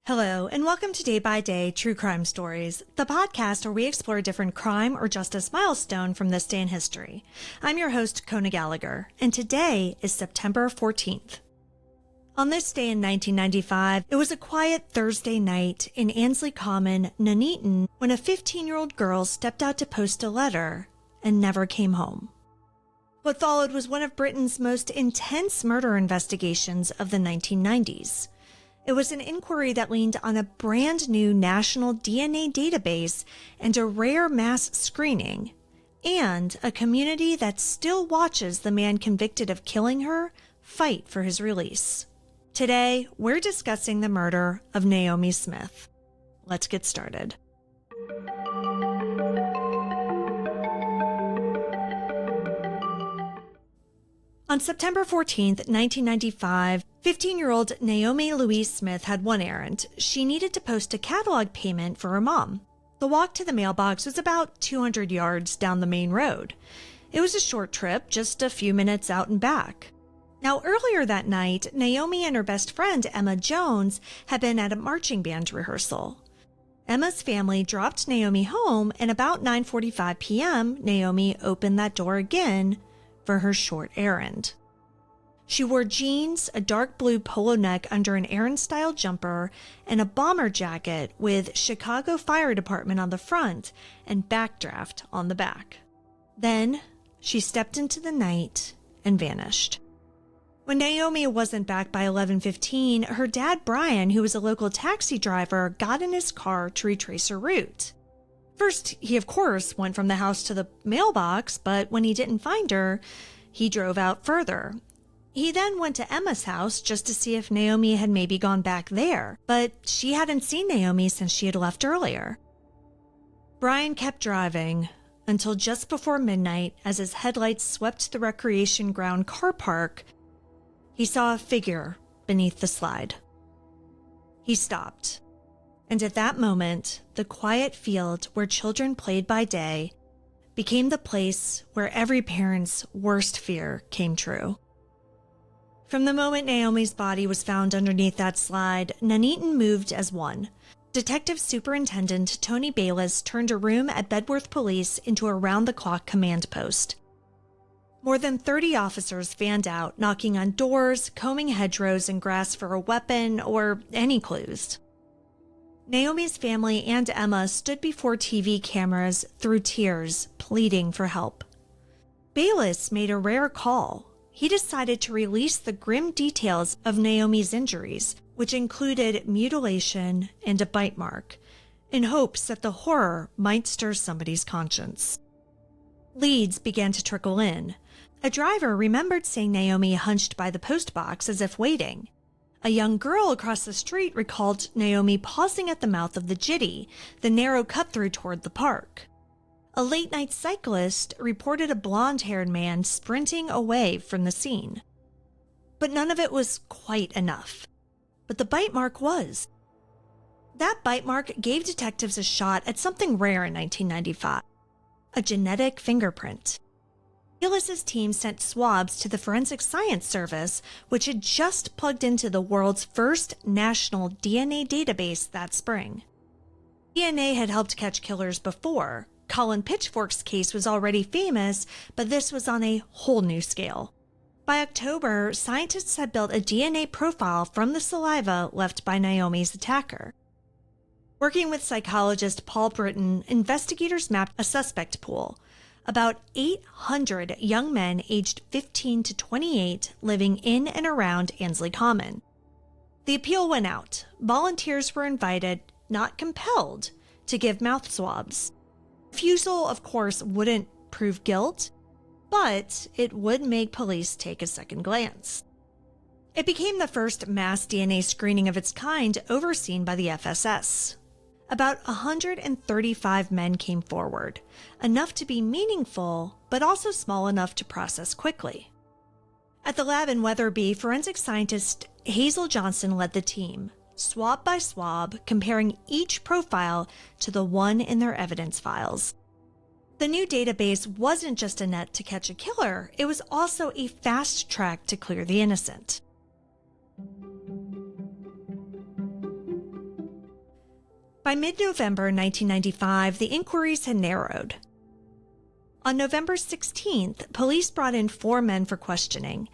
Hello, and welcome to Day by Day True Crime Stories, the podcast where we explore a different crime or justice milestone from this day in history. I'm your host, Kona Gallagher, and today is September 14th. On this day in 1995, it was a quiet Thursday night in Annesley Common, Nuneaton, when a 15-year-old girl stepped out to post a letter and never came home. What followed was one of Britain's most intense murder investigations of the 1990s. It was an inquiry that leaned on a brand new national DNA database and a rare mass screening, and a community that still watches the man convicted of killing her fight for his release. Today, we're discussing the murder of Naomi Smith. Let's get started. On September 14th, 1995, 15-year-old Naomi Louise Smith had one errand. She needed to post a catalog payment for her mom. The walk to the mailbox was about 200 yards down the main road. It was a short trip, just a few minutes out and back. Now, earlier that night, Naomi and her best friend, Emma Jones, had been at a marching band rehearsal. Emma's family dropped Naomi home, and about 9:45 p.m., Naomi opened that door again for her short errand. She wore jeans, a dark blue polo neck under an errand-style jumper, and a bomber jacket with Chicago Fire Department on the front and Backdraft on the back. Then she stepped into the night and vanished. When Naomi wasn't back by 11:15, her dad, Brian, who was a local taxi driver, got in his car to retrace her route. First, he of course went from the house to the mailbox, but when he didn't find her, he drove out further. He then went to Emma's house just to see if Naomi had maybe gone back there, but she hadn't seen Naomi since she had left earlier. Brian kept driving until just before midnight, as his headlights swept the recreation ground car park, he saw a figure beneath the slide. He stopped. And at that moment, the quiet field where children played by day became the place where every parent's worst fear came true. From the moment Naomi's body was found underneath that slide, Nuneaton moved as one. Detective Superintendent Tony Bayless turned a room at Bedworth Police into a round-the-clock command post. More than 30 officers fanned out, knocking on doors, combing hedgerows and grass for a weapon or any clues. Naomi's family and Emma stood before TV cameras through tears, pleading for help. Bayless made a rare call. He decided to release the grim details of Naomi's injuries, which included mutilation and a bite mark, in hopes that the horror might stir somebody's conscience. Leads began to trickle in. A driver remembered seeing Naomi hunched by the post box as if waiting. A young girl across the street recalled Naomi pausing at the mouth of the Jitty, the narrow cut-through toward the park. A late-night cyclist reported a blonde-haired man sprinting away from the scene. But none of it was quite enough. But the bite mark was. That bite mark gave detectives a shot at something rare in 1995, a genetic fingerprint. Bayless's team sent swabs to the Forensic Science Service, which had just plugged into the world's first national DNA database that spring. DNA had helped catch killers before. Colin Pitchfork's case was already famous, but this was on a whole new scale. By October, scientists had built a DNA profile from the saliva left by Naomi's attacker. Working with psychologist Paul Britton, investigators mapped a suspect pool. About 800 young men aged 15 to 28 living in and around Annesley Common. The appeal went out. Volunteers were invited, not compelled, to give mouth swabs. Refusal, of course, wouldn't prove guilt, but it would make police take a second glance. It became the first mass DNA screening of its kind overseen by the FSS. About 135 men came forward, enough to be meaningful, but also small enough to process quickly. At the lab in Weatherby, forensic scientist Hazel Johnson led the team, swab by swab, comparing each profile to the one in their evidence files. The new database wasn't just a net to catch a killer, it was also a fast track to clear the innocent. By mid-November 1995, the inquiries had narrowed. On November 16th, police brought in 4 men for questioning.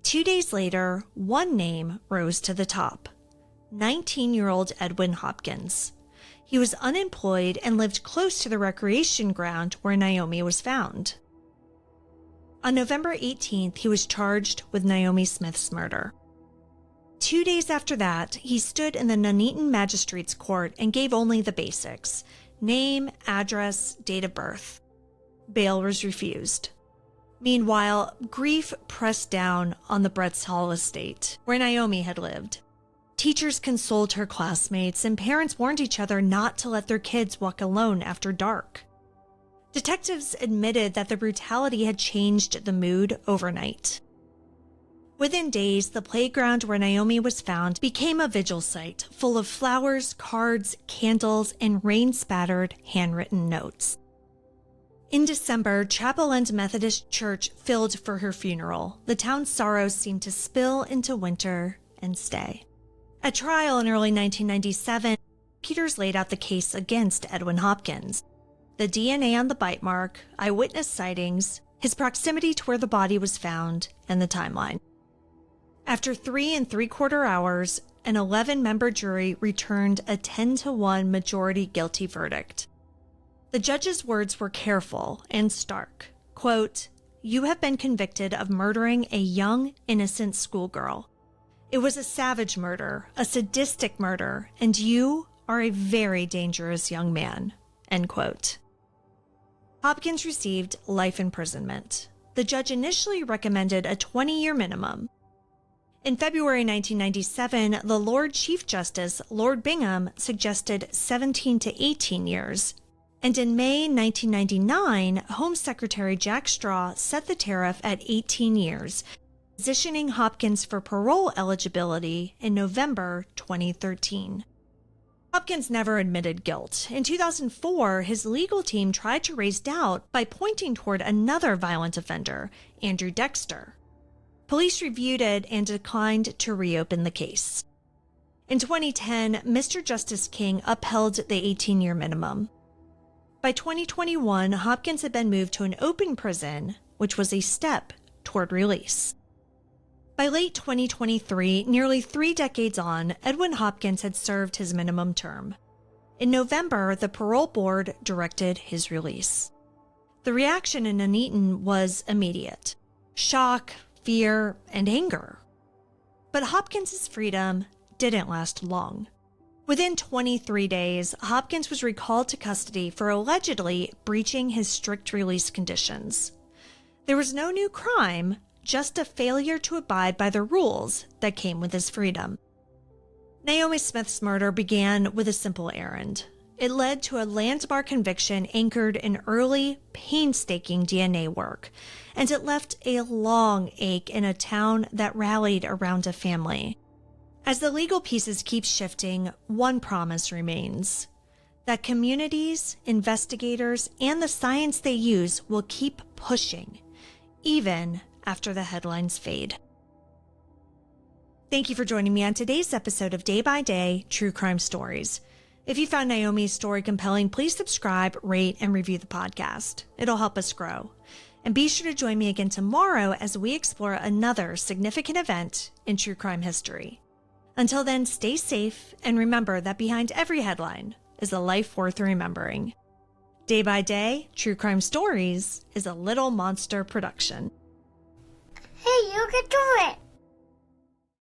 2 days later, one name rose to the top: 19-year-old Edwin Hopkins. He was unemployed and lived close to the recreation ground where Naomi was found. On November 18th, he was charged with Naomi Smith's murder. 2 days after that, he stood in the Nuneaton Magistrates Court and gave only the basics: name, address, date of birth. Bail was refused. Meanwhile, grief pressed down on the Brett's Hall estate, where Naomi had lived. Teachers consoled her classmates, and parents warned each other not to let their kids walk alone after dark. Detectives admitted that the brutality had changed the mood overnight. Within days, the playground where Naomi was found became a vigil site full of flowers, cards, candles, and rain-spattered handwritten notes. In December, Chapel End Methodist Church filled for her funeral. The town's sorrows seemed to spill into winter and stay. At trial in early 1997, prosecutors laid out the case against Edwin Hopkins. The DNA on the bite mark, eyewitness sightings, his proximity to where the body was found, and the timeline. After 3 3/4 hours, an 11-member jury returned a 10-1 majority guilty verdict. The judge's words were careful and stark. Quote, "You have been convicted of murdering a young, innocent schoolgirl. It was a savage murder, a sadistic murder, and you are a very dangerous young man." End quote. Hopkins received life imprisonment. The judge initially recommended a 20-year minimum. In February 1997, the Lord Chief Justice, Lord Bingham, suggested 17 to 18 years. And in May 1999, Home Secretary Jack Straw set the tariff at 18 years, positioning Hopkins for parole eligibility in November 2013. Hopkins never admitted guilt. In 2004, his legal team tried to raise doubt by pointing toward another violent offender, Andrew Dexter. Police reviewed it and declined to reopen the case. In 2010, Mr. Justice King upheld the 18-year minimum. By 2021, Hopkins had been moved to an open prison, which was a step toward release. By late 2023, nearly 3 decades on, Edwin Hopkins had served his minimum term. In November, the parole board directed his release. The reaction in Nuneaton was immediate: shock, fear, and anger. But Hopkins' freedom didn't last long. Within 23 days, Hopkins was recalled to custody for allegedly breaching his strict release conditions. There was no new crime, just a failure to abide by the rules that came with his freedom. Naomi Smith's murder began with a simple errand. It led to a landmark conviction anchored in early, painstaking DNA work, and it left a long ache in a town that rallied around a family. As the legal pieces keep shifting, one promise remains: that communities, investigators, and the science they use will keep pushing, even after the headlines fade. Thank you for joining me on today's episode of Day by Day True Crime Stories. If you found Naomi's story compelling, please subscribe, rate, and review the podcast. It'll help us grow. And be sure to join me again tomorrow as we explore another significant event in true crime history. Until then, stay safe and remember that behind every headline is a life worth remembering. Day by Day True Crime Stories is a Little Monster production. Hey, you can do it!